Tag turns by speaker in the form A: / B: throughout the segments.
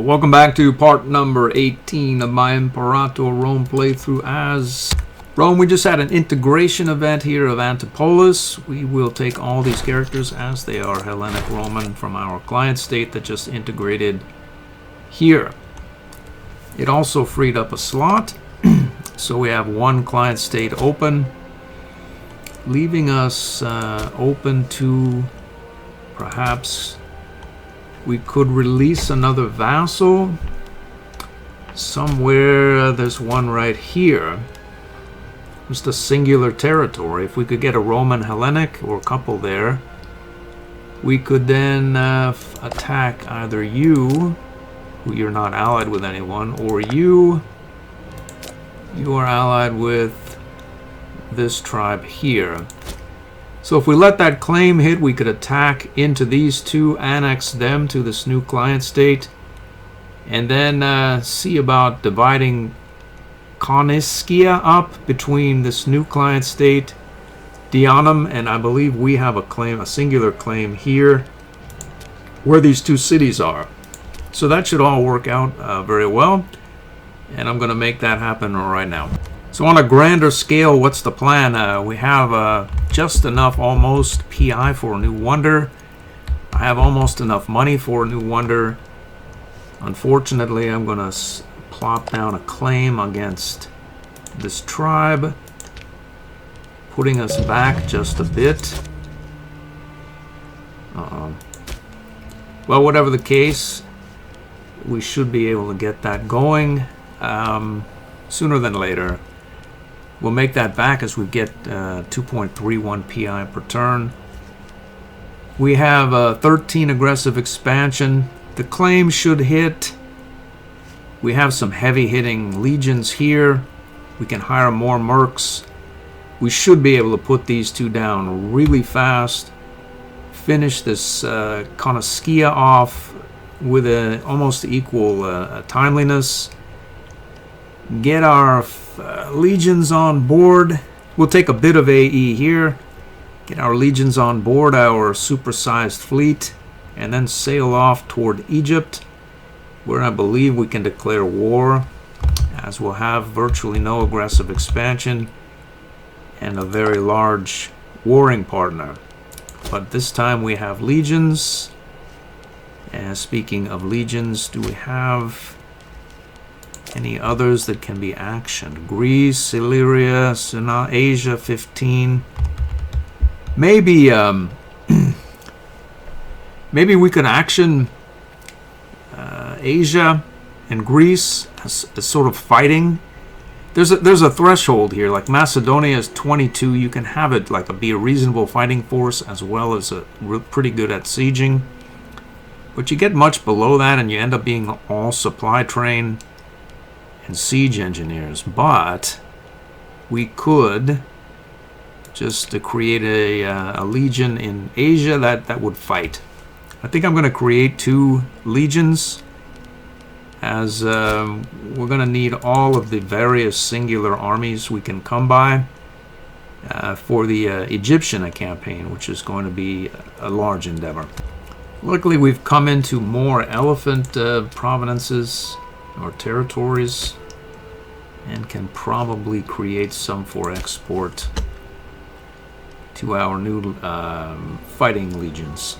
A: Welcome back to part number 18 of my Imperator Rome playthrough as Rome. We just had an integration event here of Antipolis. We will take all these characters as they are Hellenic Roman from our client state that just integrated here. It also freed up a slot, so we have one client state open, leaving us open to perhaps we could release another vassal somewhere. There's one right here. Just a singular territory. If we could get a Roman Hellenic or a couple there, we could then attack either you, who you're not allied with anyone, or you are allied with this tribe here. So if we let that claim hit, we could attack into these two, annex them to this new client state, and then see about dividing Koniskia up between this new client state, Dianum, and I believe we have a claim, a singular claim here, where these two cities are. So that should all work out very well, and I'm going to make that happen right now. So on a grander scale, what's the plan? We have just enough almost PI for a new wonder. I have almost enough money for a new wonder. Unfortunately, I'm going to plop down a claim against this tribe, putting us back just a bit. Well, whatever the case, we should be able to get that going sooner than later. We'll make that back as we get 2.31 PI per turn. We have 13 aggressive expansion. The claim should hit. We have some heavy hitting legions here. We can hire more mercs. We should be able to put these two down really fast. Finish this Koniskia off with a almost equal timeliness. Get our legions on board. We'll take a bit of AE here, get our legions on board our supersized fleet, and then sail off toward Egypt, where I believe we can declare war, as we'll have virtually no aggressive expansion and a very large warring partner. But this time we have legions. And speaking of legions, do we have any others that can be actioned? Greece, Illyria, Asia 15. Maybe maybe we could action Asia and Greece as sort of fighting. There's a threshold here. Like Macedonia is 22. You can have it like be a reasonable fighting force as well as pretty good at sieging. But you get much below that and you end up being all supply train and siege engineers. But we could just create a legion in Asia that would fight. I think I'm going to create 2 legions, as we're going to need all of the various singular armies we can come by for the Egyptian campaign, which is going to be a large endeavor. Luckily, we've come into more elephant provinces or territories and can probably create some for export to our new fighting legions.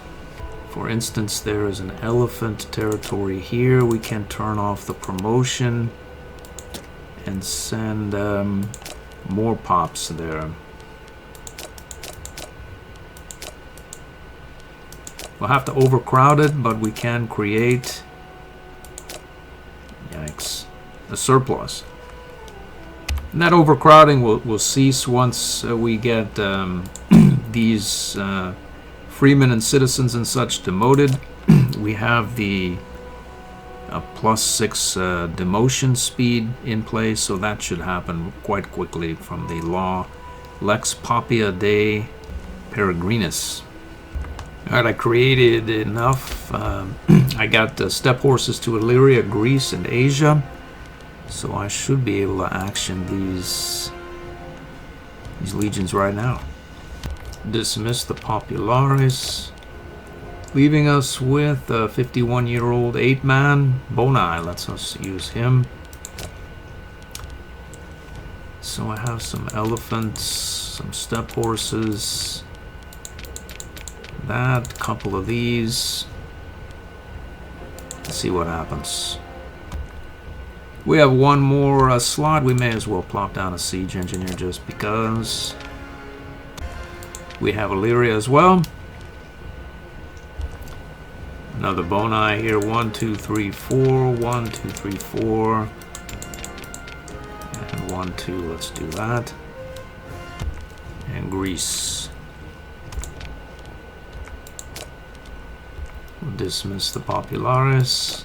A: For instance, there is an elephant territory here. We can turn off the promotion and send more pops there. We'll have to overcrowd it, but we can create, yikes, a surplus. And that overcrowding will cease once we get these freemen and citizens and such demoted. We have the +6 demotion speed in place, so that should happen quite quickly from the law Lex Popia de Peregrinus. Alright, I created enough. I got step horses to Illyria, Greece, and Asia. So I should be able to action these legions right now. Dismiss the Populares. Leaving us with a 51-year-old 8-man. Bonai lets us use him. So I have some elephants, some steppe horses, that, couple of these. Let's see what happens. We have one more slot. We may as well plop down a siege engineer just because. We have Illyria as well. Another Bonai here. 1, 2, 3, 4. 1, 2, 3, 4. And 1, 2. Let's do that. And Greece. We'll dismiss the Popularis.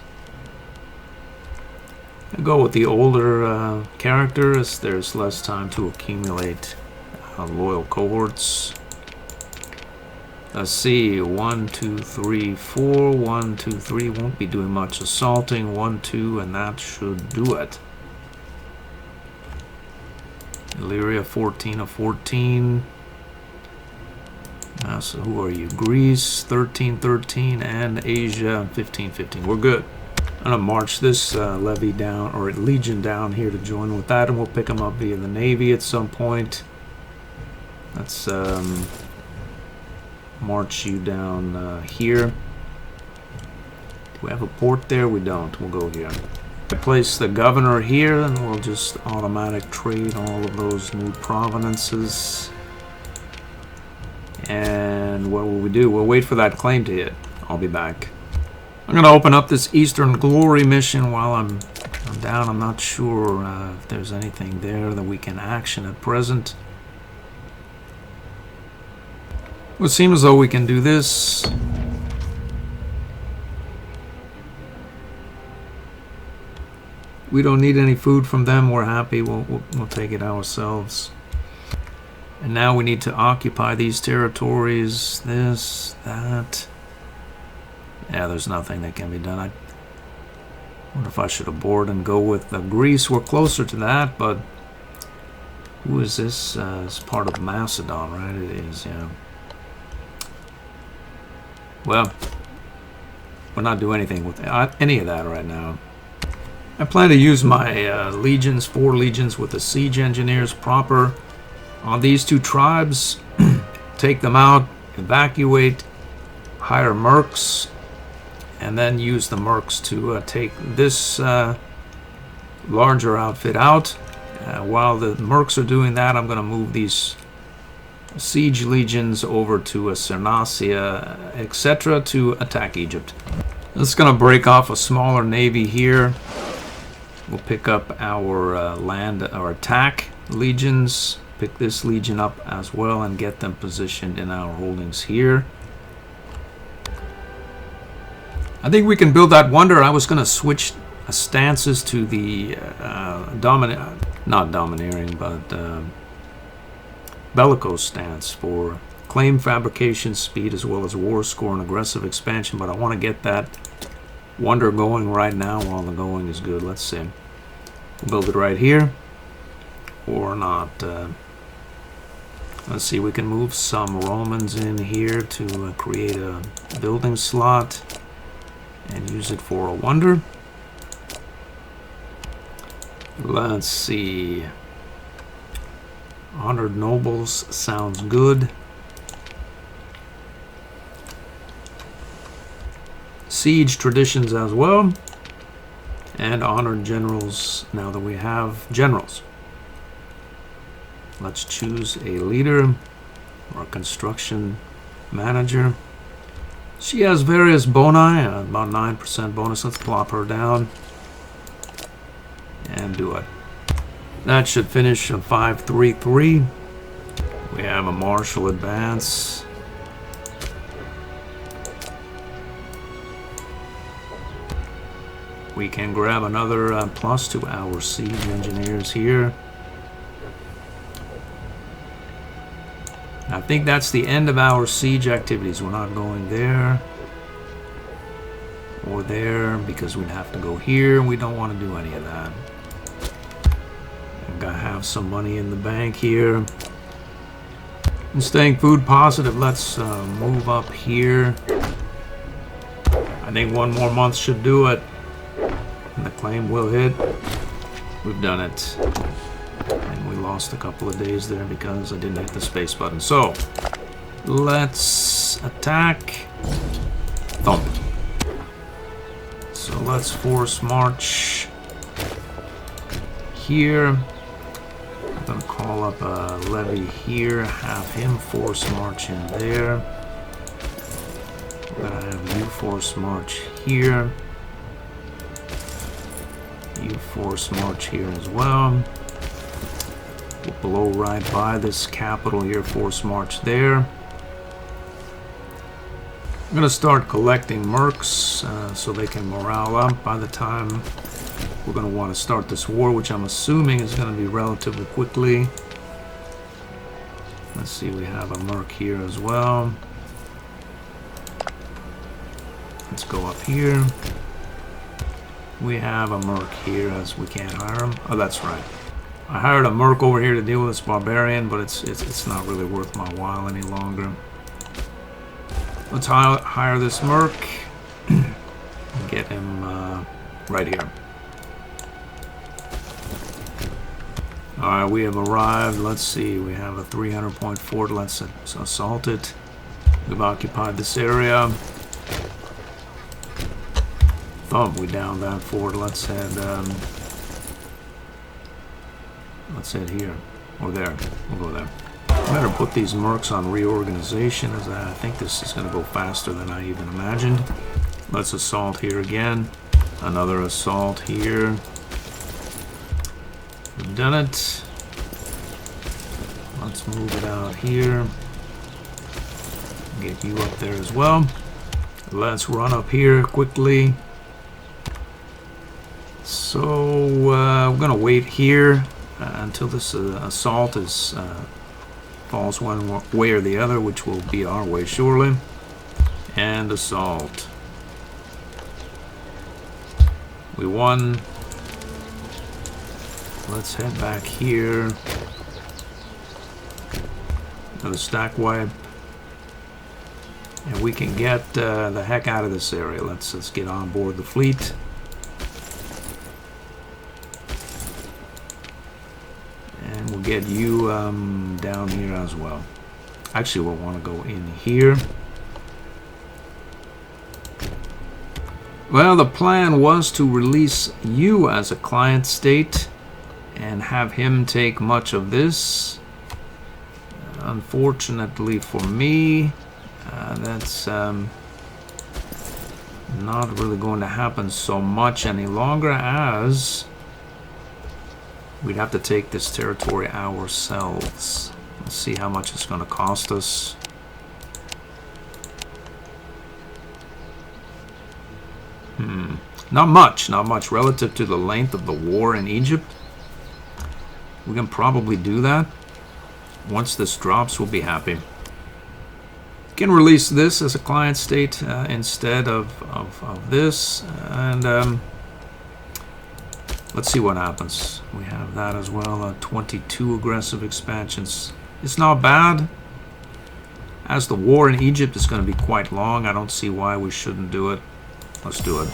A: I'll go with the older characters. There's less time to accumulate loyal cohorts. Let's see, 1, 2, 3, 4, 1, 2, 3, won't be doing much assaulting, 1, 2, and that should do it. Illyria, 14 of 14. So who are you? Greece, 13, 13, and Asia, 15, 15. We're good. I'm gonna march this levy down, or legion down here to join with that, and we'll pick them up via the Navy at some point. Let's march you down here. Do we have a port there? We don't. We'll go here. I place the governor here, and we'll just automatic trade all of those new provenances. And what will we do? We'll wait for that claim to hit. I'll be back. I'm going to open up this Eastern Glory mission while I'm down. I'm not sure if there's anything there that we can action at present. It would seem as though we can do this. We don't need any food from them. We're happy. We'll take it ourselves. And now we need to occupy these territories. This, that. Yeah, there's nothing that can be done. I wonder if I should abort and go with Greece. We're closer to that, but who is this? It's part of Macedon, right? It is, yeah. Well, we're not doing anything with any of that right now. I plan to use my legions, 4 legions with the siege engineers proper on these 2 tribes. Take them out, evacuate, hire mercs, and then use the mercs to take this larger outfit out. While the mercs are doing that, I'm going to move these siege legions over to Cernasia, etc. to attack Egypt. It's going to break off a smaller navy here. We'll pick up our our attack legions, pick this legion up as well, and get them positioned in our holdings here. I think we can build that wonder. I was going to switch stances to the not domineering, but bellicose stance for claim fabrication speed as well as war score and aggressive expansion, but I want to get that wonder going right now while the going is good. Let's see. We'll build it right here or not. Let's see, we can move some Romans in here to create a building slot and use it for a wonder. Let's see. Honored nobles sounds good. Siege traditions as well. And honored generals now that we have generals. Let's choose a leader or a construction manager. She has various boni, about 9% bonus. Let's plop her down and do it. That should finish a 5-3-3. We have a martial advance. We can grab another plus to our siege engineers here. I think that's the end of our siege activities. We're not going there or there because we'd have to go here. We don't want to do any of that. I have some money in the bank here. And staying food positive, let's move up here I think 1 more month should do it. And the claim will hit. We've done it. And we lost a couple of days there because I didn't hit the space button. So, let's attack. Thump. So let's force march here. I'm gonna call up a levy here, have him force march in there. We're gonna have you force march here. You force march here as well. We'll blow right by this capital here, force march there. I'm gonna start collecting mercs so they can morale up by the time we're gonna want to start this war, which I'm assuming is gonna be relatively quickly. Let's see, we have a merc here as well. Let's go up here. We have a merc here as we can't hire him. Oh, that's right. I hired a merc over here to deal with this barbarian, but it's not really worth my while any longer. Let's hire this merc and get him right here. Alright, we have arrived. Let's see, we have a 300-point fort. Let's assault it. We've occupied this area. Thump, we downed that fort. Let's head here. Or there. We'll go there. I better put these mercs on reorganization, as I think this is going to go faster than I even imagined. Let's assault here again. Another assault here. We've done it. Let's move it out here. Get you up there as well. Let's run up here quickly. So we're going to wait here until this assault is falls one way or the other, which will be our way surely. And assault. We won. Let's head back here. Another stack wipe. And we can get the heck out of this area. Let's get on board the fleet. And we'll get you down here as well. Actually, we'll want to go in here. Well, the plan was to release you as a client state and have him take much of this. Unfortunately for me, that's not really going to happen so much any longer, as we'd have to take this territory ourselves. Let's see how much it's going to cost us. Not much relative to the length of the war in Egypt. We can probably do that. Once this drops, we'll be happy. You can release this as a client state instead of this, and let's see what happens. We have that as well. 22 aggressive expansions. It's not bad. As the war in Egypt is going to be quite long, I don't see why we shouldn't do it. Let's do it.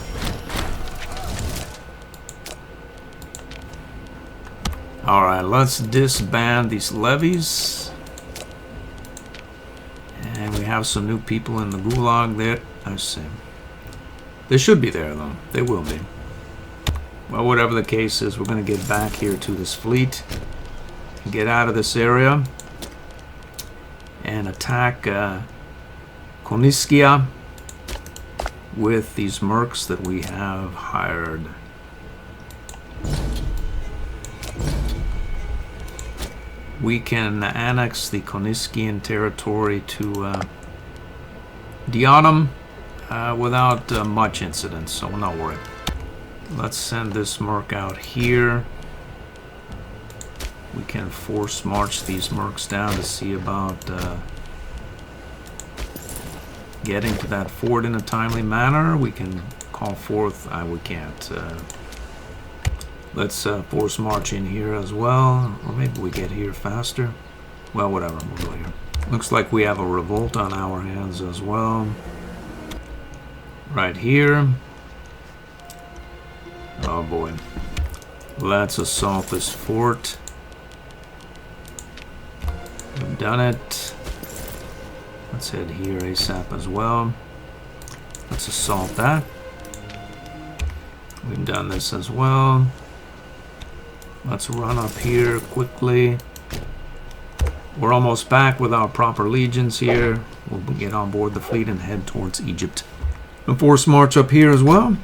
A: Alright, let's disband these levies. And we have some new people in the gulag there. I see. They should be there, though. They will be. Well, whatever the case is, we're going to get back here to this fleet. Get out of this area. And attack Koniskia with these mercs that we have hired. We can annex the Koniskian territory to Dianum without much incident, so we're not worried. Let's send this merc out here. We can force march these mercs down to see about getting to that fort in a timely manner. We can call forth... we can't. Let's force march in here as well. Or maybe we get here faster. Well, whatever. We'll go here. Looks like we have a revolt on our hands as well. right here. Oh boy. Let's assault this fort. We've done it. Let's head here ASAP as well. Let's assault that. We've done this as well. Let's run up here quickly. We're almost back with our proper legions here. We'll get on board the fleet and head towards Egypt. A force march up here as well.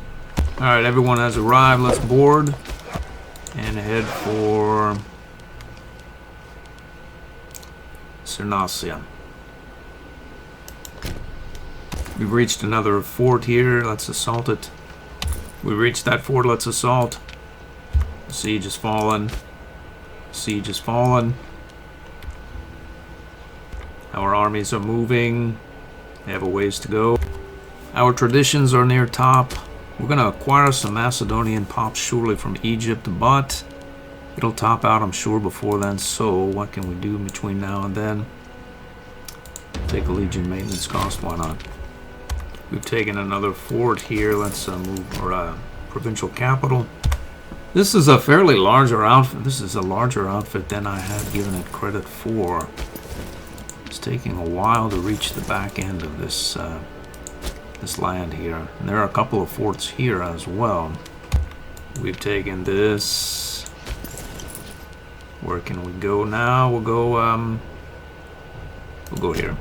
A: Alright, everyone has arrived. Let's board and head for Cernasia. We've reached another fort here. Let's assault it. We reached that fort. Let's assault. Siege is fallen. Siege is fallen. Our armies are moving. They have a ways to go. Our traditions are near top. We're going to acquire some Macedonian pops surely from Egypt, but it'll top out, I'm sure, before then. So what can we do between now and then? Take a legion maintenance cost. Why not? We've taken another fort here. Let's move our provincial capital. This is a fairly larger outfit. This is a larger outfit than I had given it credit for. It's taking a while to reach the back end of this this land here. And there are a couple of forts here as well. We've taken this. Where can we go now? We'll go here.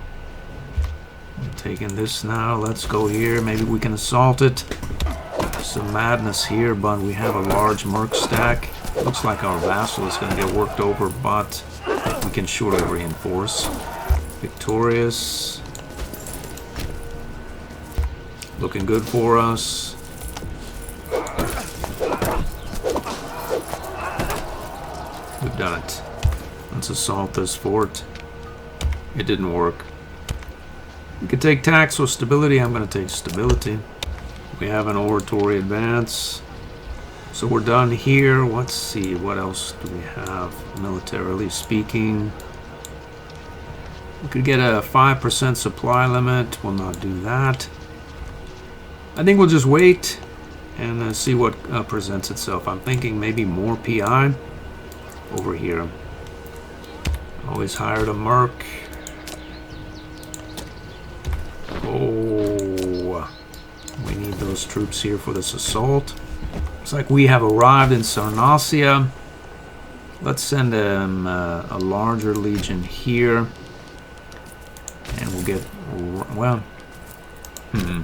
A: We've taken this now. Let's go here. Maybe we can assault it. Some madness here, but we have a large merc stack. Looks like our vassal is going to get worked over, but we can surely reinforce. Victorious. Looking good for us. We've done it. Let's assault this fort. It didn't work. We could take tax or stability. I'm going to take stability. We have an oratory advance. So we're done here. Let's see, what else do we have militarily speaking? We could get a 5% supply limit. We'll not do that. I think we'll just wait and see what presents itself. I'm thinking maybe more PI over here. Always hired a merc. Oh, we need those troops here for this assault. Looks like we have arrived in Sarnasia. Let's send a larger legion here. And we'll get, well, maybe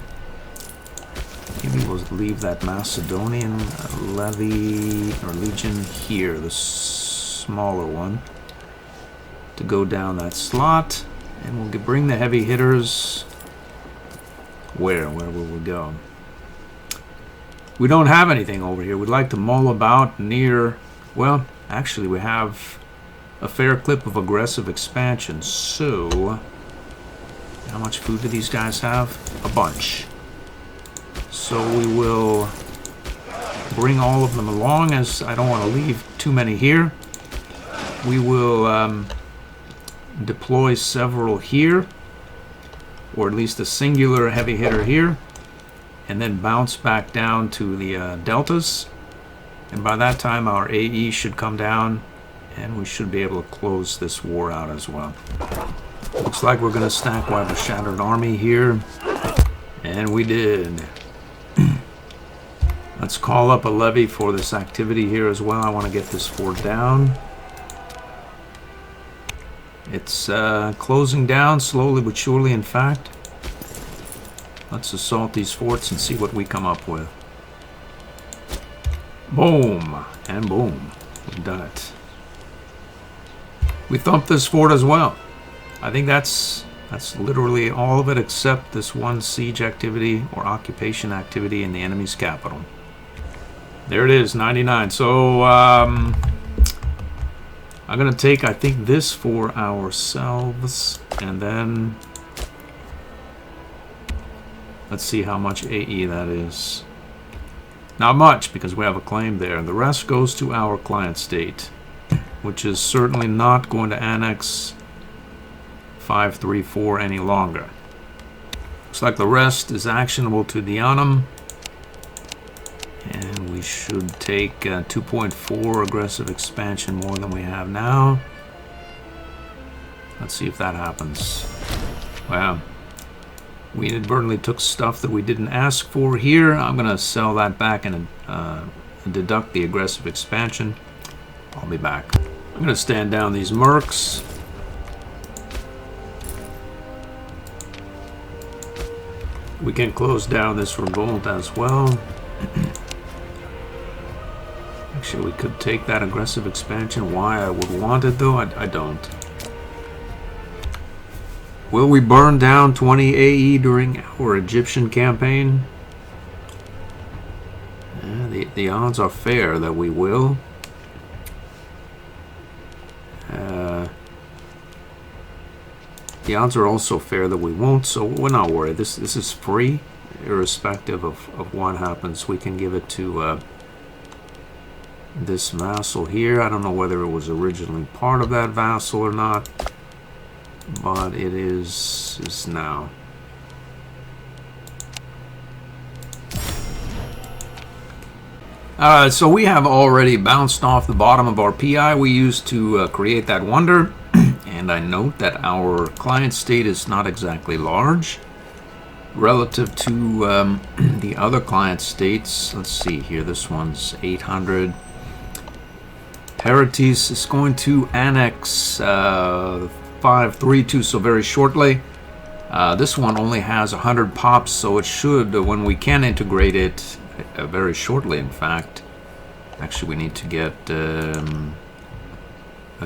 A: we'll leave that Macedonian levy or legion here, the smaller one, to go down that slot. And we'll bring the heavy hitters. Where will we go? We don't have anything over here. We'd like to mull about near, well, actually we have a fair clip of aggressive expansion. So, how much food do these guys have? A bunch. So we will bring all of them along, as I don't want to leave too many here. We will deploy several here, or at least a singular heavy hitter here, and then bounce back down to the deltas. And by that time our AE should come down, and we should be able to close this war out as well. Looks like we're going to stack wipe a shattered army here, and we did. Let's call up a levy for this activity here as well. I want to get this fort down. It's closing down slowly but surely, in fact. Let's assault these forts and see what we come up with. Boom! And boom. We've done it. We thumped this fort as well. I think that's literally all of it except this one siege activity or occupation activity in the enemy's capital. There it is, 99. So, I'm going to take, I think, this for ourselves, and then let's see how much AE that is. Not much, because we have a claim there. The rest goes to our client state, which is certainly not going to annex 534 any longer. Looks like the rest is actionable to Dianum. And we should take 2.4 aggressive expansion more than we have now. Let's see if that happens. Wow. We inadvertently took stuff that we didn't ask for here. I'm going to sell that back and deduct the aggressive expansion. I'll be back. I'm going to stand down these mercs. We can close down this revolt as well. Actually, we could take that aggressive expansion. Why I would want it, though, I don't. Will we burn down 20 AE during our Egyptian campaign? The odds are fair that we will. The odds are also fair that we won't, so we're not worried. This is free, irrespective of what happens. We can give it to this vassal here. I don't know whether it was originally part of that vassal or not, but it is now. So we have already bounced off the bottom of our PI we used to create that wonder. And I note that our client state is not exactly large relative to the other client states. Let's see here. This one's 800. Herites is going to annex 532, so very shortly. This one only has 100 pops, so it should, when we can integrate it, very shortly, in fact. Actually, we need to get a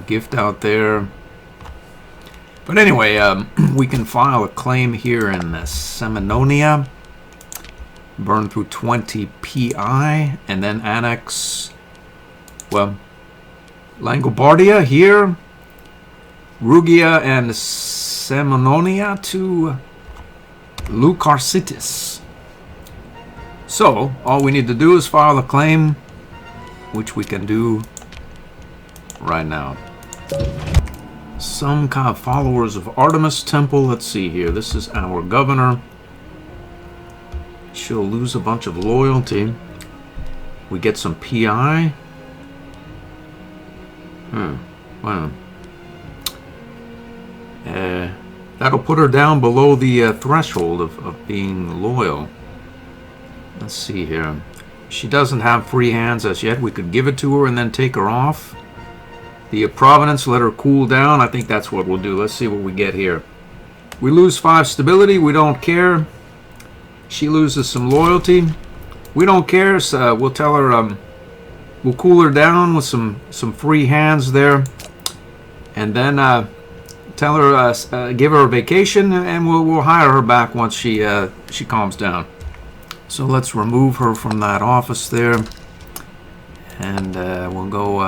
A: gift out there. But anyway, we can file a claim here in Seminonia, burn through 20 PI, and then annex, well, Langobardia here, Rugia and Seminonia to Lucarcitis. So, all we need to do is file a claim, which we can do right now. Some kind of followers of Artemis Temple. Let's see here. This is our governor. She'll lose a bunch of loyalty. We get some PI. Wow. That'll put her down below the threshold of being loyal. Let's see here. She doesn't have free hands as yet. We could give it to her and then take her off. The Providence, let her cool down. I think that's what we'll do. Let's see what we get here. We lose 5 stability. We don't care. She loses some loyalty. We don't care. So we'll tell her, we'll cool her down with some free hands there. And then tell her, give her a vacation, and we'll hire her back once she calms down. So let's remove her from that office there. And we'll go...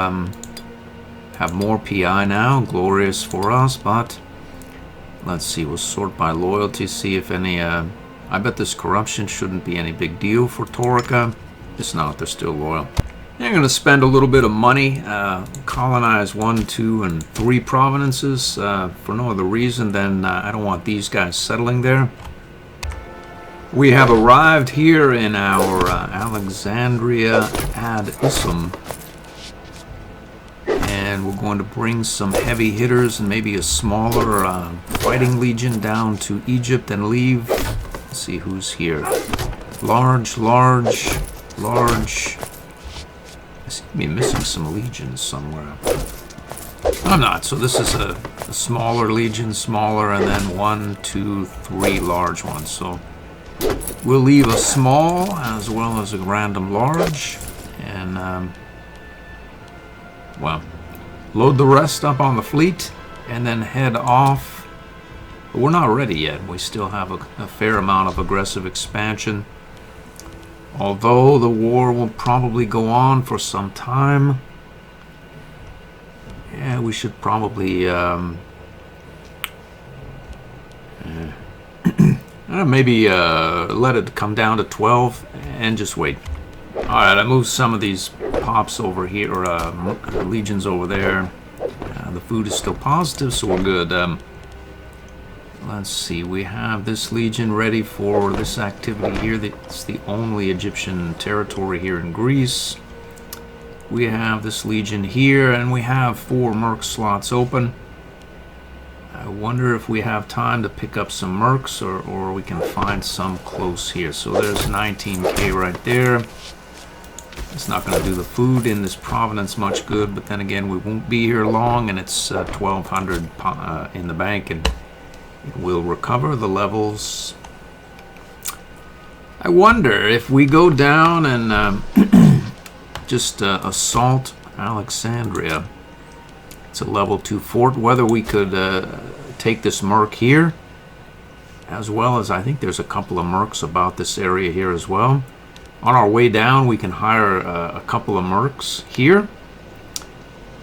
A: have more PI now, glorious for us, but let's see, we'll sort by loyalty, see if any, I bet this corruption shouldn't be any big deal for Torika. It's not, they're still loyal. I'm going to spend a little bit of money, colonize 1, 2, and 3 provinces for no other reason than I don't want these guys settling there. We have arrived here in our Alexandria ad Isum. And we're going to bring some heavy hitters and maybe a smaller fighting legion down to Egypt and leave. Let's see who's here. Large. I seem to be missing some legions somewhere. I'm not. So this is a smaller legion, smaller, and then 1, 2, 3 large ones. So we'll leave a small as well as a random large. And, well... load the rest up on the fleet and then head off. But we're not ready yet. We still have a fair amount of aggressive expansion. Although the war will probably go on for some time. Yeah, we should probably maybe let it come down to 12 and just wait. Alright, I moved some of these pops over here, or legions over there. The food is still positive, so we're good. Let's see, we have this legion ready for this activity here. It's the only Egyptian territory here in Greece. We have this legion here, and we have 4 merc slots open. I wonder if we have time to pick up some mercs, or we can find some close here. So there's 19k right there. It's not going to do the food in this province much good, but then again, we won't be here long, and it's 1200 in the bank, and it will recover the levels. I wonder if we go down and just assault Alexandria. It's a level 2 fort. Whether we could take this merc here, as well as I think there's a couple of mercs about this area here as well. On our way down, we can hire a couple of mercs here,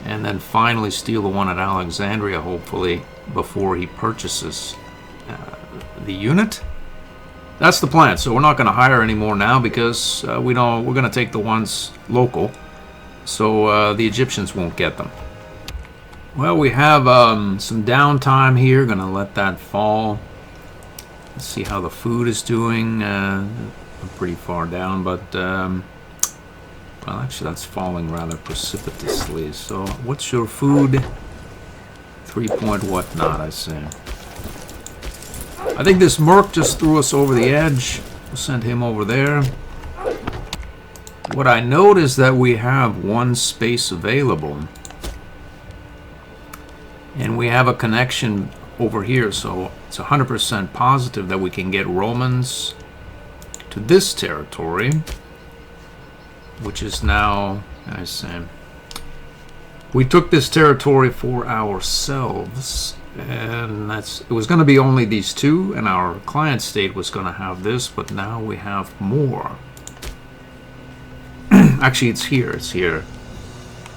A: and then finally steal the one at Alexandria, hopefully, before he purchases the unit. That's the plan. So we're not going to hire any more now because we're going to take the ones local, so the Egyptians won't get them. Well, we have some downtime here. Going to let that fall. Let's see how the food is doing. Pretty far down, but well, actually that's falling rather precipitously. So what's your food? 3 point whatnot, I say. I think this merc just threw us over the edge. We'll send him over there. What I note is that we have 1 space available, and we have a connection over here, so it's 100% positive that we can get Romans to this territory, which is now, I say, we took this territory for ourselves, and it was going to be only these 2, and our client state was going to have this, but now we have more. Actually, it's here.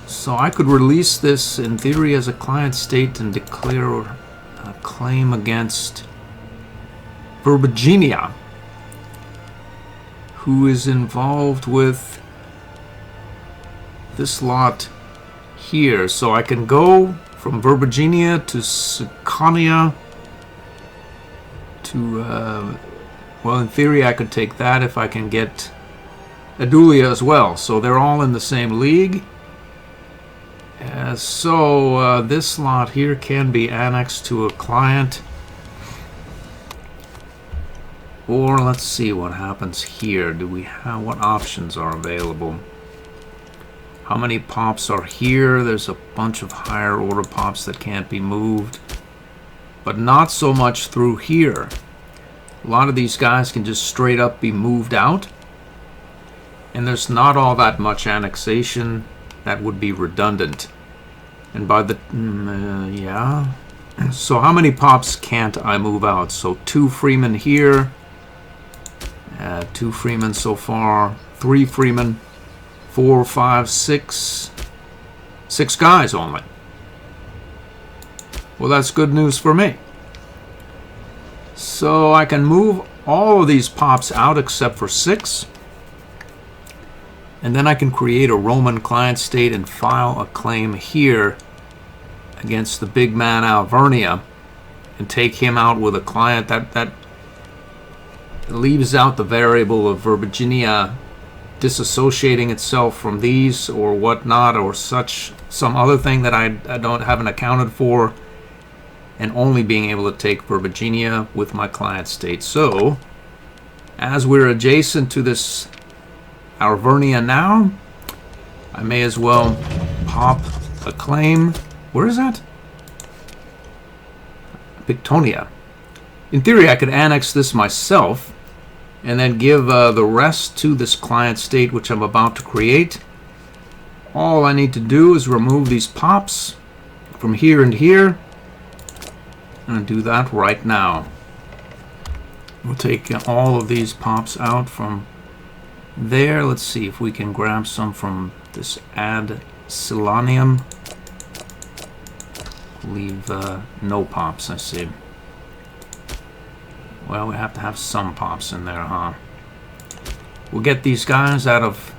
A: So I could release this in theory as a client state and declare a claim against Virginia, who is involved with this lot here. So I can go from Virginia to Siconia to, well, in theory I could take that if I can get Adulia as well. So they're all in the same league. So this lot here can be annexed to a client. Or let's see what happens here. Do we have, what options are available? How many pops are here? There's a bunch of higher order pops that can't be moved, but not so much through here. A lot of these guys can just straight up be moved out, and there's not all that much annexation that would be redundant. And by the yeah, so how many pops can't I move out? So 2 freemen here. 2 freemen so far, 3 freemen, 4, 5, 6 guys only. Well, that's good news for me. So I can move all of these pops out except for 6, and then I can create a Roman client state and file a claim here against the big man Alvernia and take him out with a client that leaves out the variable of Virginia disassociating itself from these or whatnot, or some other thing that I haven't accounted for, and only being able to take Virginia with my client state. So as we're adjacent to this Alvernia now, I may as well pop a claim. Where is that? Pictonia. In theory, I could annex this myself and then give the rest to this client state, which I'm about to create. All I need to do is remove these pops from here and here, and I'll do that right now. We'll take all of these pops out from there. Let's see if we can grab some from this Ad Silanium. Leave no pops, I see. Well, we have to have some pops in there, huh? We'll get these guys out of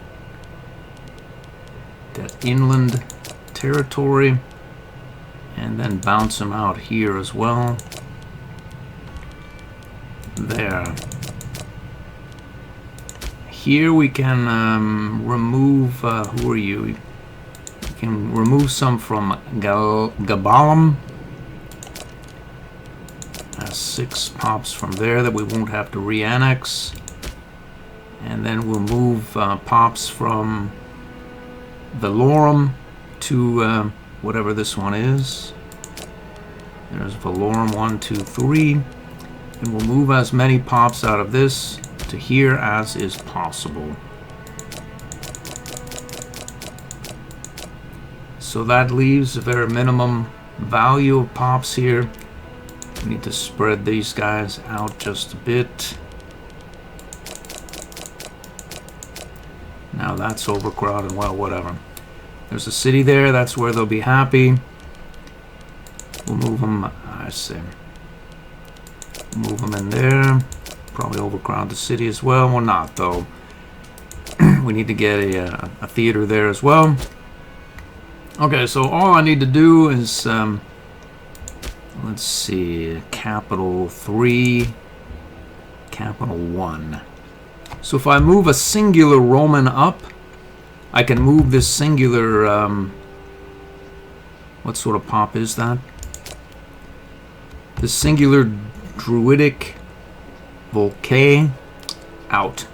A: that inland territory and then bounce them out here as well. There. Here we can remove, who are you? We can remove some from Gabalam. 6 pops from there that we won't have to re-annex. And then we'll move pops from Valorum to whatever this one is. There's Valorum 1, 2, 3. And we'll move as many pops out of this to here as is possible. So that leaves a very minimum value of pops here. We need to spread these guys out just a bit. Now that's overcrowded, well, whatever. There's a city there, that's where they'll be happy. We'll move them, I see. Move them in there. Probably overcrowd the city as well. Well, not though. We need to get a theater there as well. Okay, so all I need to do is, let's see, capital 3, capital 1. So if I move a singular Roman up, I can move this singular, what sort of pop is that? The singular Druidic Volcae out.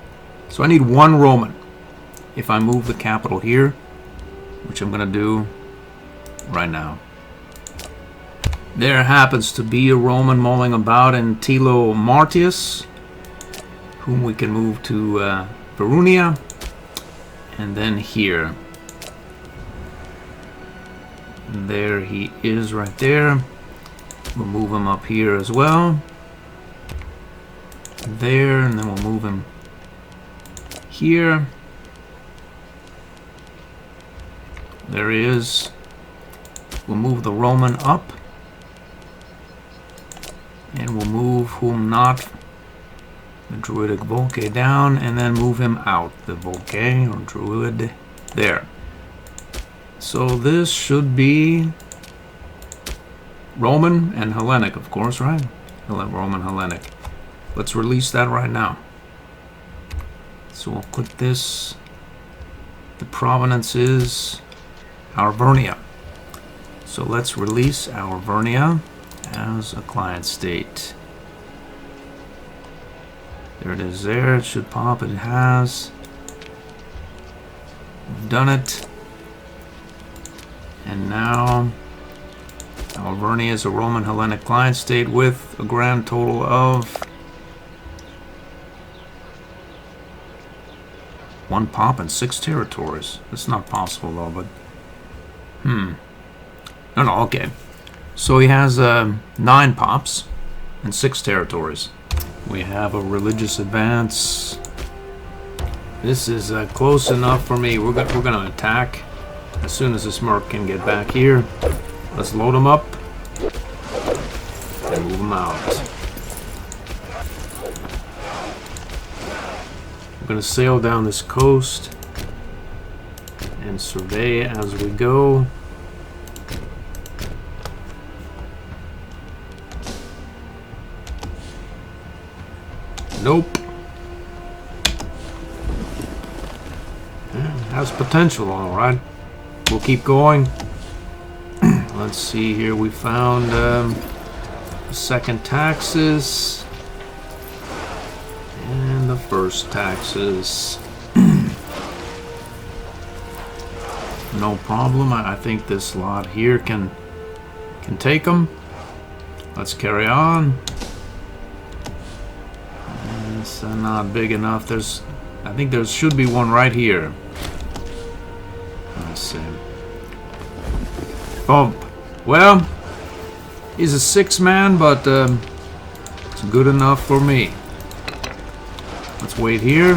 A: So I need 1 Roman. If I move the capital here, which I'm going to do right now. There happens to be a Roman mulling about in Tilo Martius, whom we can move to Verunia, and then here. And there he is right there. We'll move him up here as well. There, and then we'll move him here. There he is. We'll move the Roman up. And we'll move whom not, the Druidic Volcae down, and then move him out, the Volcae or Druid there. So this should be Roman and Hellenic, of course, right? Roman Hellenic. Let's release that right now. So we'll put this, the provenance is Arvernia. So let's release Arvernia as a client state. There it is there, it should pop, it has. We've done it. And now Alvernia is a Roman Hellenic client state with a grand total of 1 pop and 6 territories. That's not possible though, but no, okay. So he has 9 pops and 6 territories. We have a religious advance. This is close enough for me. We're gonna attack as soon as this merc can get back here. Let's load him up and move him out. We're gonna sail down this coast and survey as we go. Nope. Yeah, has potential, all right. We'll keep going. Let's see here. We found second taxes and the first taxes. No problem. I think this lot here can take them. Let's carry on. It's not big enough. I think there should be one right here. Let's see. Oh, well, he's a 6-man, but it's good enough for me. Let's wait here.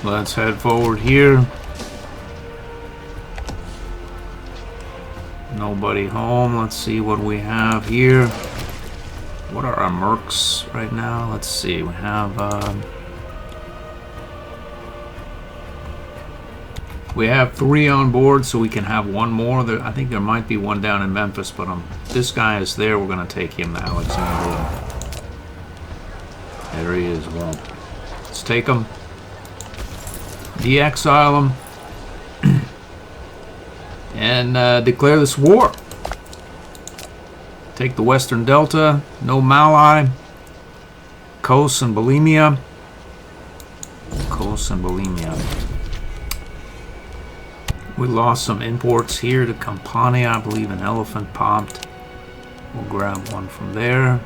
A: Let's head forward here. Nobody home. Let's see what we have here. What are our mercs right now? Let's see. We have We have 3 on board, so we can have one more. I think there might be one down in Memphis, but this guy is there. We're going to take him to Alexandria. There he is. Well, let's take him. De-exile him. And declare this war. Take the Western Delta. No Malai. Kos and Bulimia. Kos and Bulimia. We lost some imports here to Campania. I believe an elephant popped. We'll grab one from there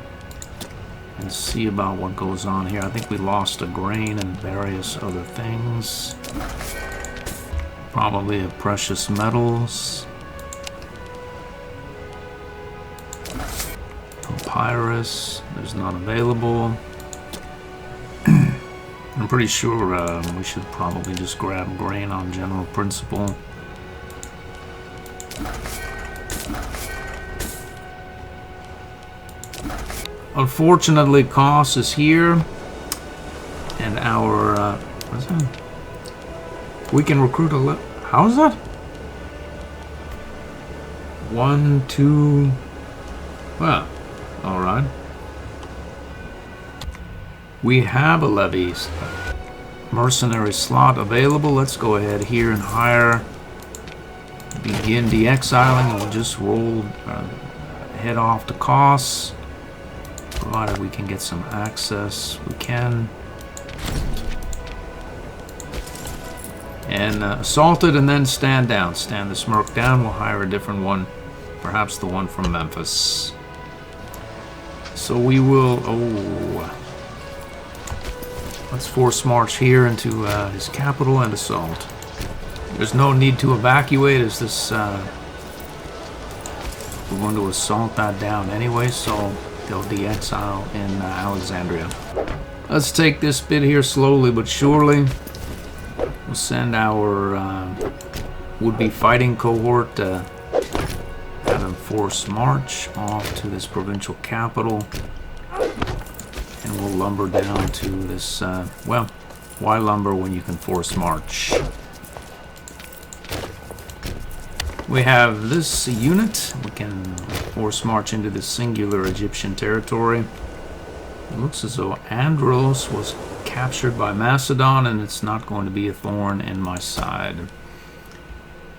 A: and see about what goes on here. I think we lost a grain and various other things. Probably a precious metals. Papyrus. There's none available. I'm pretty sure we should probably just grab grain on general principle. Unfortunately, Kos is here, and our what is that? We can recruit how is that? 1, 2. Well, all right. We have a levy mercenary slot available. Let's go ahead here and hire. Begin de-exiling, and we'll just roll head off to Kos. Provided we can get some access, we can. And assault it and then stand down. Stand this merc down. We'll hire a different one. Perhaps the one from Memphis. So we will... let's force march here into his capital and assault. There's no need to evacuate as this... we're going to assault that down anyway, so... they'll de-exile in Alexandria. Let's take this bit here slowly but surely. We'll send our would-be fighting cohort, have them force march off to this provincial capital, and we'll lumber down to this. Well, why lumber when you can force march? We have this unit. We can force march into the singular Egyptian territory. It looks as though Andros was captured by Macedon, and it's not going to be a thorn in my side.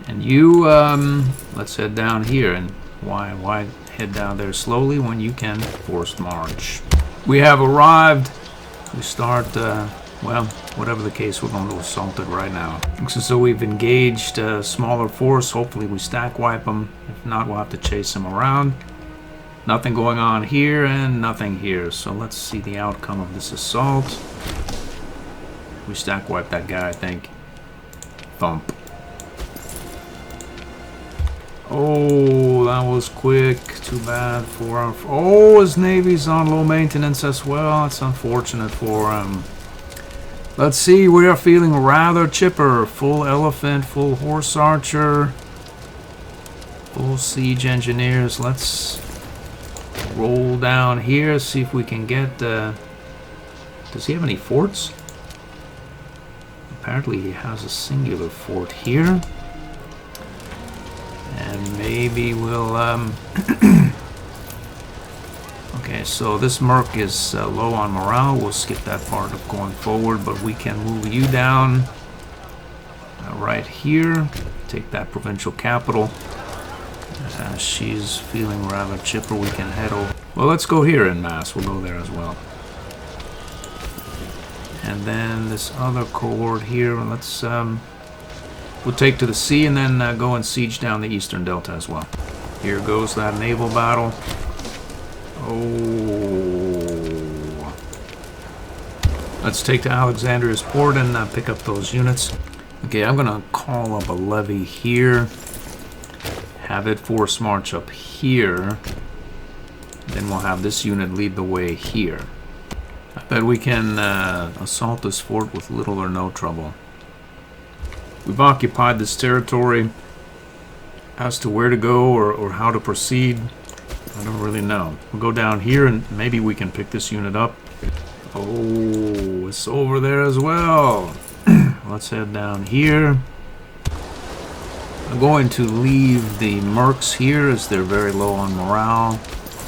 A: And you, let's head down here. And why head down there slowly when you can force march? We have arrived. We start, well, whatever the case, we're going to assault it right now. Looks as though we've engaged a smaller force. Hopefully we stack wipe them. If not, we'll have to chase them around. Nothing going on here and nothing here. So let's see the outcome of this assault. We stack wipe that guy, I think. Thump. Oh, that was quick. Too bad for our... Oh, his navy's on low maintenance as well. It's unfortunate for him. Let's see, we are feeling rather chipper. Full elephant, full horse archer, full siege engineers. Let's roll down here, see if we can get... does he have any forts? Apparently he has a singular fort here. And maybe we'll... Okay, so this merc is low on morale. We'll skip that part of going forward, but we can move you down right here. Take that provincial capital. She's feeling rather chipper. We can head over. Well, let's go here en masse. We'll go there as well. And then this other cohort here. Let's we'll take to the sea and then go and siege down the eastern delta as well. Here goes that naval battle. Oh. Let's take to Alexandria's port and pick up those units. Okay, I'm gonna call up a levy here. Have it force march up here. Then we'll have this unit lead the way here. I bet we can assault this fort with little or no trouble. We've occupied this territory. As to where to go or how to proceed, I don't really know. We'll go down here and maybe we can pick this unit up. Oh, it's over there as well. Let's head down here. I'm going to leave the mercs here as they're very low on morale,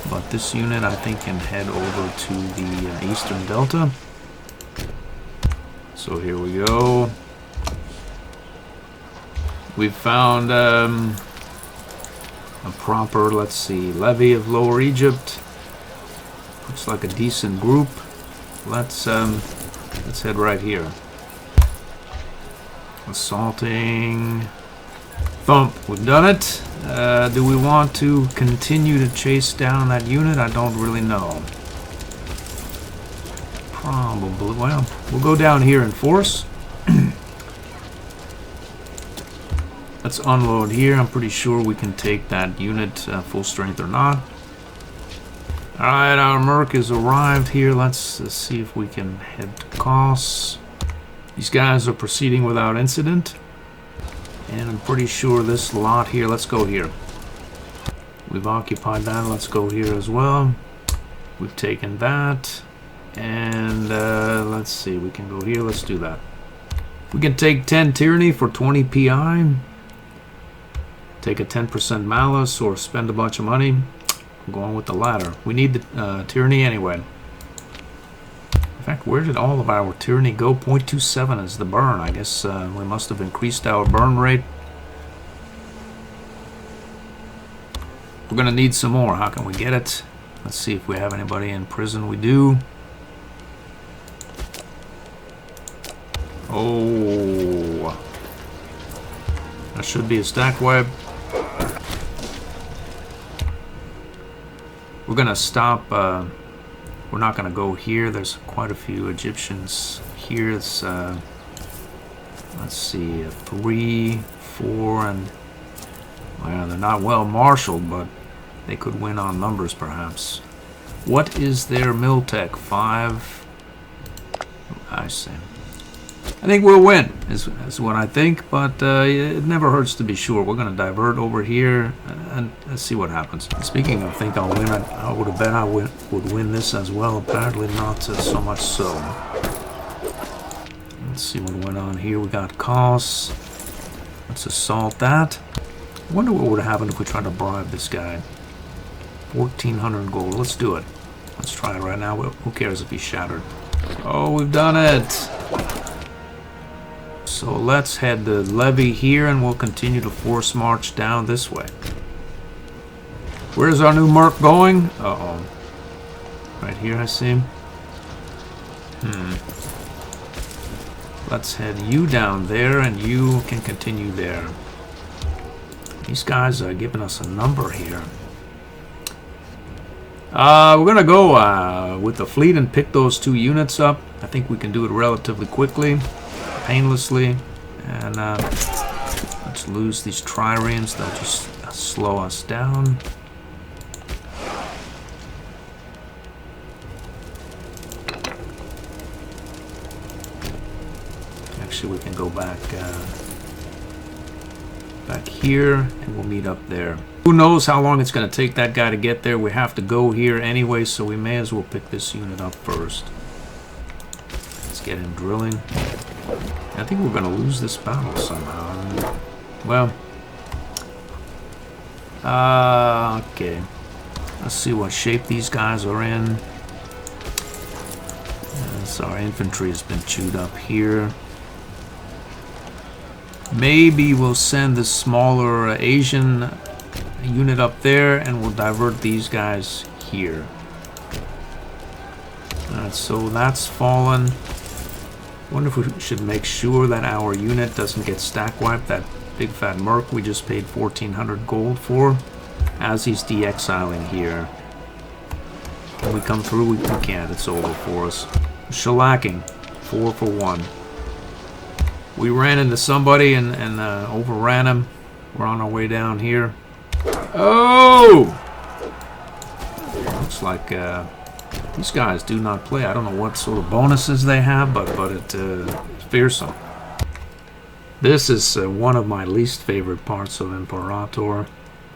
A: but this unit I think can head over to the Eastern Delta. So here we go. We've found a proper, let's see, levy of Lower Egypt. Looks like a decent group. Let's head right here. Assaulting. Thump. We've done it. Do we want to continue to chase down that unit? I don't really know. Probably. Well, we'll go down here in force. Let's unload here. I'm pretty sure we can take that unit full strength or not. Alright, our merc has arrived here. Let's see if we can head to Kos. These guys are proceeding without incident. And I'm pretty sure this lot here, let's go here. We've occupied that, let's go here as well. We've taken that. And let's see, we can go here, let's do that. We can take 10 Tyranny for 20 PI. Take a 10% Malice or spend a bunch of money. I'm going with the latter. We need the Tyranny anyway. In fact, where did all of our Tyranny go? 0.27 is the burn. I guess we must have increased our burn rate. We're going to need some more. How can we get it? Let's see if we have anybody in prison. We do. Oh. That should be a stack wipe. We're going to stop. We're not going to go here. There's quite a few Egyptians here. It's, let's see, 3, 4, and well, they're not well marshaled, but they could win on numbers perhaps. What is their mill tech? 5. I see. I think we'll win, is what I think, but it never hurts to be sure. We're going to divert over here and let's see what happens. Speaking of think I'll win, I would have bet I would win this as well. Apparently not so much so. Let's see what went on here. We got Kos. Let's assault that. I wonder what would have happened if we tried to bribe this guy. 1,400 gold. Let's do it. Let's try it right now. Who cares if he's shattered? Oh, we've done it. So let's head the levy here and we'll continue to force march down this way. Where's our new merc going? Uh-oh. Right here I see him. Let's head you down there and you can continue there. These guys are giving us a number here. We're going to go with the fleet and pick those 2 units up. I think we can do it relatively quickly. Painlessly, and let's lose these triremes. They'll just slow us down. Actually, we can go back here, and we'll meet up there. Who knows how long it's going to take that guy to get there? We have to go here anyway, so we may as well pick this unit up first. Let's get him drilling. I think we're going to lose this battle somehow. Well, okay. Let's see what shape these guys are in. So our infantry has been chewed up here. Maybe we'll send the smaller Asian unit up there and we'll divert these guys here. So that's fallen. Wonder if we should make sure that our unit doesn't get stack wiped. That big fat merc we just paid 1,400 gold for, as he's de-exiling here. When we come through, we can't. It's over for us. Shellacking. 4 for 1. We ran into somebody and overran him. We're on our way down here. Oh! Looks like these guys do not play. I don't know what sort of bonuses they have, but it's fearsome. This is one of my least favorite parts of Imperator.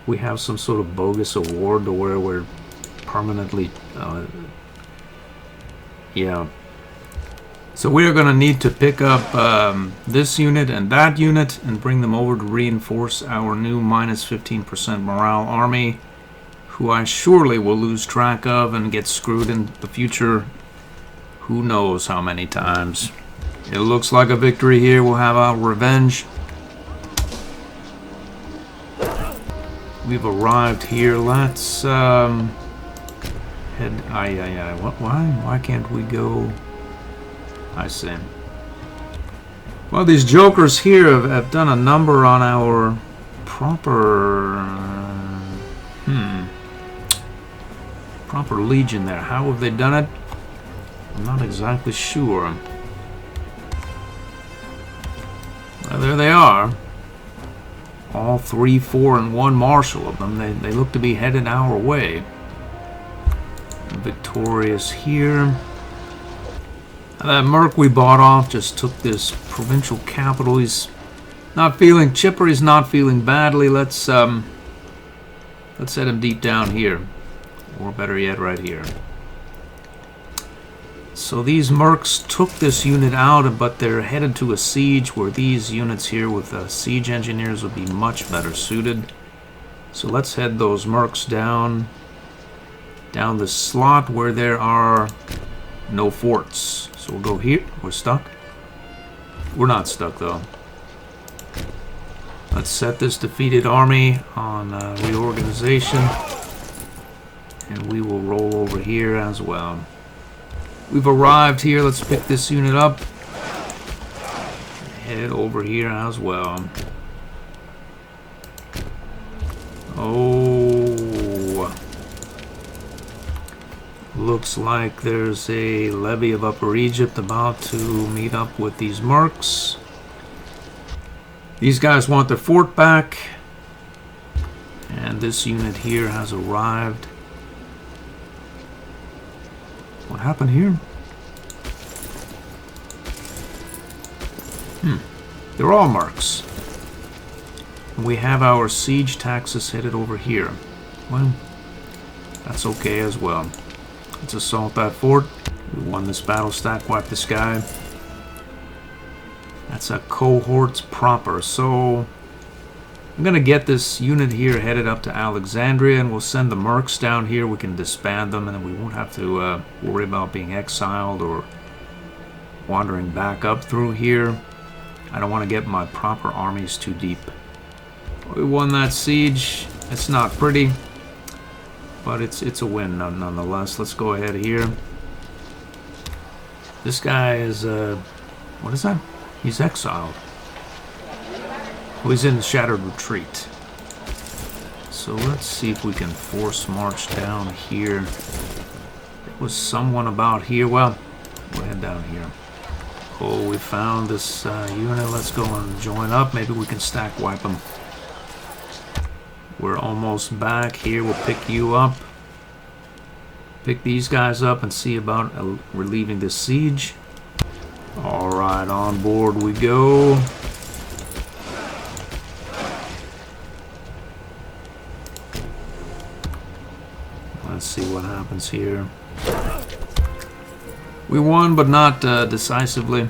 A: We have some sort of bogus award to where we're permanently, So we're going to need to pick up this unit and that unit and bring them over to reinforce our new minus 15% morale army, who I surely will lose track of and get screwed in the future who knows how many times. It looks like a victory here. We'll have our revenge. We've arrived here. Let's head. Why can't we go? I see. Well, these jokers here have done a number on our proper proper legion there. How have they done it? I'm not exactly sure. Well, there they are. All 3, 4, and 1 marshal of them. They look to be headed our way. Victorious here. That merc we bought off just took this provincial capital. He's not feeling chipper. He's not feeling badly. Let's set him deep down here, or better yet, right here. So these mercs took this unit out, but they're headed to a siege where these units here with siege engineers would be much better suited. So let's head those mercs down the slot where there are no forts. So we'll go here. We're stuck. We're not stuck though. Let's set this defeated army on reorganization, and we will roll over here as well. We've arrived here. Let's pick this unit up. Head over here as well. Oh, looks like there's a levy of Upper Egypt about to meet up with these mercs. These guys want their fort back, and this unit here has arrived. What happened here? They're all mercs. We have our siege taxes headed over here. Well, that's okay as well. Let's assault that fort. We won this battle stack, wipe the sky. That's a cohorts proper. So I'm gonna get this unit here headed up to Alexandria, and we'll send the mercs down here. We can disband them, and then we won't have to worry about being exiled or wandering back up through here. I don't want to get my proper armies too deep. We won that siege. It's not pretty, but it's a win nonetheless. Let's go ahead here. This guy is what is that? He's exiled. Well, he's in the Shattered Retreat. So let's see if we can force march down here. There was someone about here. Well, we'll head down here. Oh, we found this unit. Let's go and join up. Maybe we can stack wipe them. We're almost back here. We'll pick you up. Pick these guys up and see about relieving this siege. Alright, on board we go. Let's see what happens here. We won, but not decisively.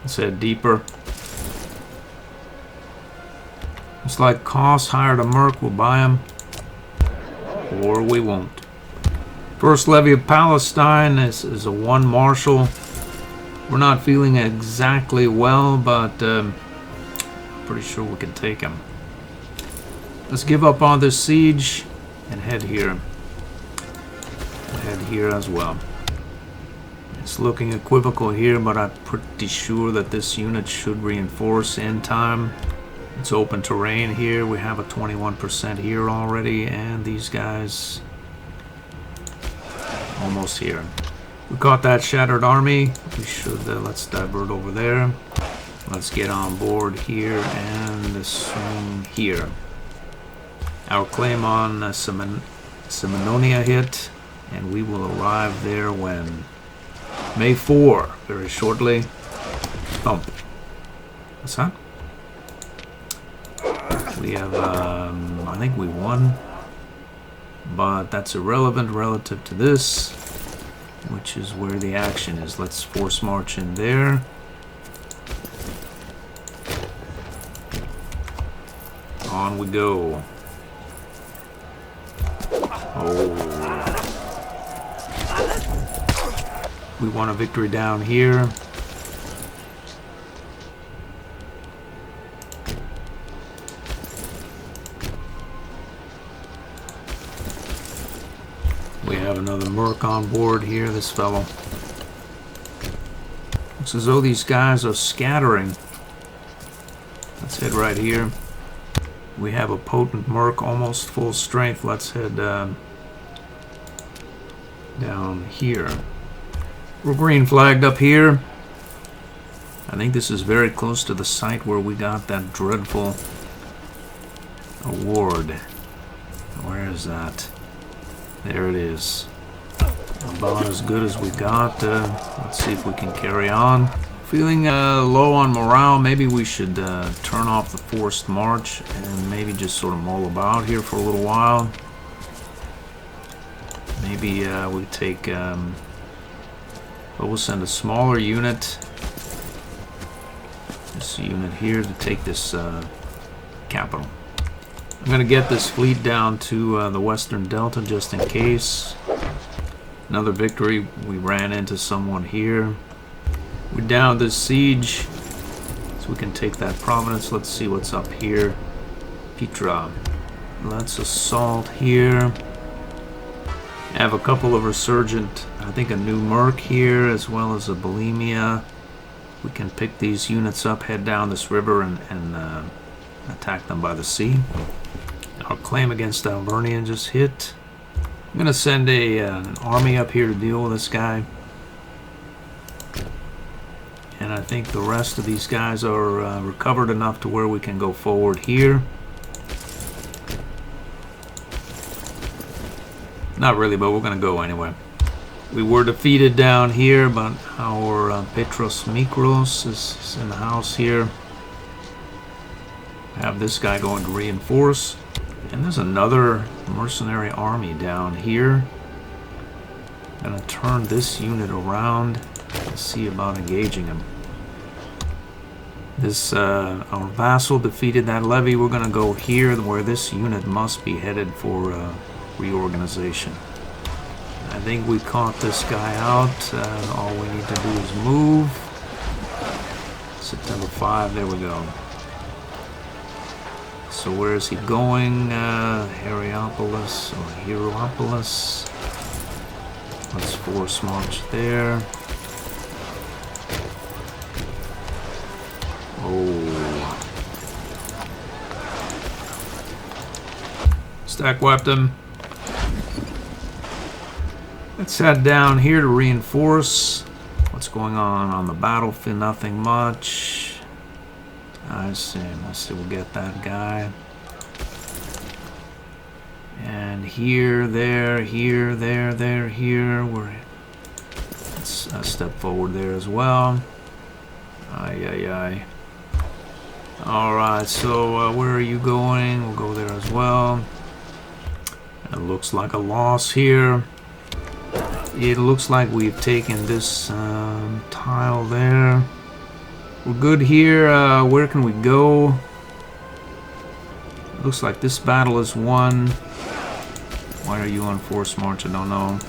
A: Let's head deeper. It's like Koss hired a merc. We'll buy him, or we won't. First levy of Palestine is a 1 marshal. We're not feeling exactly well, but pretty sure we can take him. Let's give up on this siege and head here. We'll head here as well. It's looking equivocal here, but I'm pretty sure that this unit should reinforce in time. It's open terrain here. We have a 21% here already, and these guys almost here. We caught that shattered army. We should let's divert over there. Let's get on board here and swing here. Our claim on Seminonia hit, and we will arrive there when May 4, very shortly. Thump. What's that? We have, I think we won, but that's irrelevant relative to this. which is where the action is. Let's force march in there. On we go. Oh. We want a victory down here. We have another merc on board here, this fellow. Looks as though these guys are scattering. Let's head right here. We have a potent merc, almost full strength. Let's head down here. We're green flagged up here. I think this is very close to the site where we got that dreadful award. Where is that? There it is. About as good as we got. Let's see if we can carry on. Feeling low on morale. Maybe we should turn off the forced march and maybe just sort of mull about here for a little while. Maybe we take... we'll send a smaller unit. This unit here to take this capital. I'm going to get this fleet down to the Western Delta just in case. Another victory. We ran into someone here. We downed this siege, so we can take that province. Let's see what's up here. Petra. Let's assault here. I have a couple of resurgent, I think a new merc here, as well as a bulimia. We can pick these units up, head down this river, and attack them by the sea. Our claim against Alvernian just hit. I'm going to send an army up here to deal with this guy. And I think the rest of these guys are recovered enough to where we can go forward here. Not really, but we're going to go anyway. We were defeated down here, but our Petros Mikros is in the house here. Have this guy going to reinforce. And there's another mercenary army down here. I'm going to turn this unit around and see about engaging him. This, our vassal defeated that levy. We're going to go here where this unit must be headed for reorganization. I think we caught this guy out. All we need to do is move. September 5, there we go. So where is he going? Hierapolis or Hieropolis. Let's force march there. Oh. Stack wiped him. Let's head down here to reinforce. What's going on the battlefield? Nothing much. I see. We'll get that guy. And here, there, here, there, here. Let's step forward there as well. Aye. Alright, so where are you going? We'll go there as well. It looks like a loss here. It looks like we've taken this tile there. We're good here. Where can we go? Looks like this battle is won. Why are you on forced march? I don't know.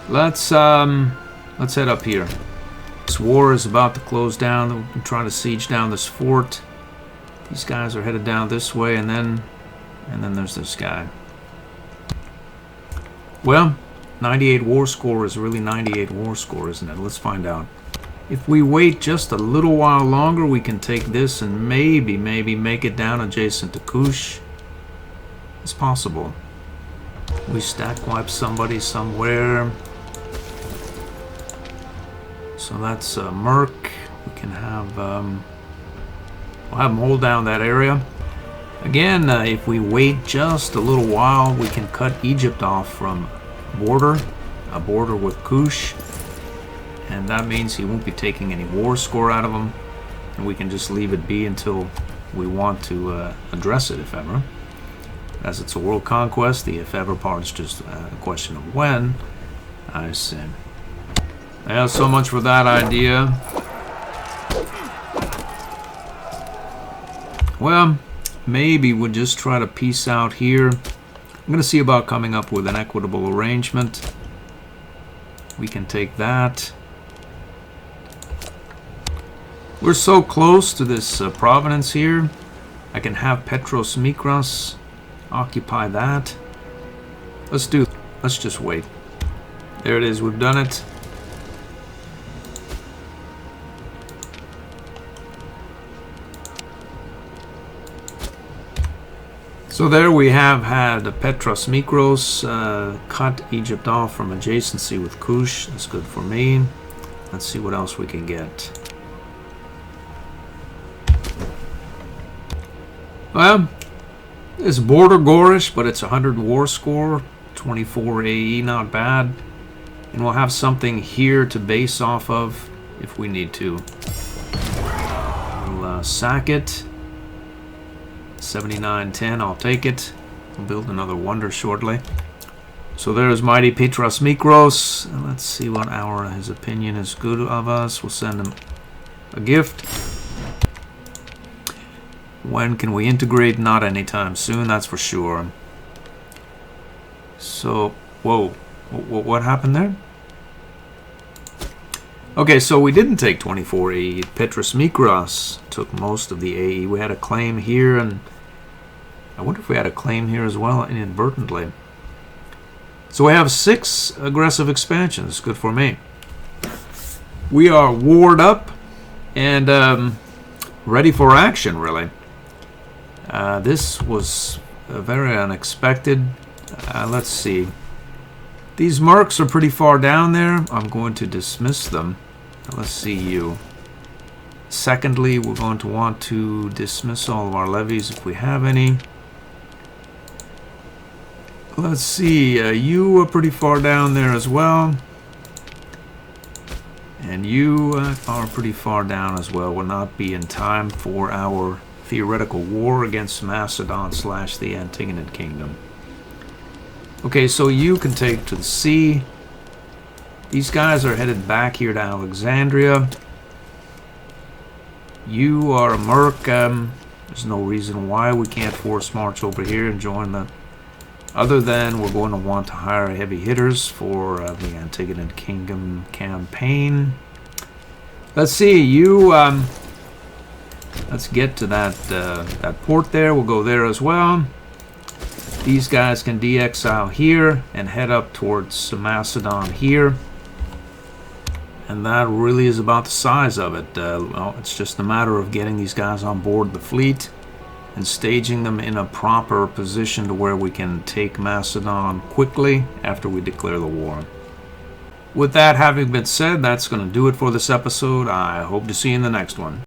A: Let's head up here. This war is about to close down. We're trying to siege down this fort. These guys are headed down this way, and then there's this guy. Well, 98 war score is really 98 war score, isn't it? Let's find out. If we wait just a little while longer, we can take this and maybe make it down adjacent to Kush. It's possible. We stack wipe somebody somewhere. So that's Merc. We can have we'll have them hold down that area. Again, if we wait just a little while, we can cut Egypt off from a border with Kush. And that means he won't be taking any war score out of them. And we can just leave it be until we want to address it, if ever. As it's a world conquest, the if ever part is just a question of when. I see. Yeah, so much for that idea. Well, maybe we'll just try to peace out here. I'm going to see about coming up with an equitable arrangement. We can take that. We're so close to this province here. I can have Petros Mikros occupy that. Let's just wait. There it is, we've done it. So there we have had Petros Mikros cut Egypt off from adjacency with Kush. That's good for me. Let's see what else we can get. Well, it's border Gorish, but it's 100 war score, 24 AE, not bad. And we'll have something here to base off of if we need to. We'll sack it. 7910, I'll take it. We'll build another wonder shortly. So there's mighty Petros Mikros. Let's see what his opinion is good of us. We'll send him a gift. When can we integrate? Not anytime soon, that's for sure. So, whoa, what happened there? Okay, so we didn't take 24 AE. Petros Mikros took most of the AE. We had a claim here, and I wonder if we had a claim here as well inadvertently. So we have 6 aggressive expansions. Good for me. We are warred up and ready for action, really. This was very unexpected. Let's see. These mercs are pretty far down there. I'm going to dismiss them. Let's see you. Secondly, we're going to want to dismiss all of our levies if we have any. Let's see. You are pretty far down there as well. And you are pretty far down as well. Will not be in time for our theoretical war against Macedon / the Antigonid Kingdom. Okay, so you can take to the sea. These guys are headed back here to Alexandria. You are a merc. There's no reason why we can't force march over here and join the... Other than we're going to want to hire heavy hitters for the Antigonid Kingdom campaign. Let's see, you... let's get to that port there. We'll go there as well. These guys can de-exile here and head up towards Macedon here. And that really is about the size of it. Well, it's just a matter of getting these guys on board the fleet and staging them in a proper position to where we can take Macedon quickly after we declare the war. With that having been said, that's going to do it for this episode. I hope to see you in the next one.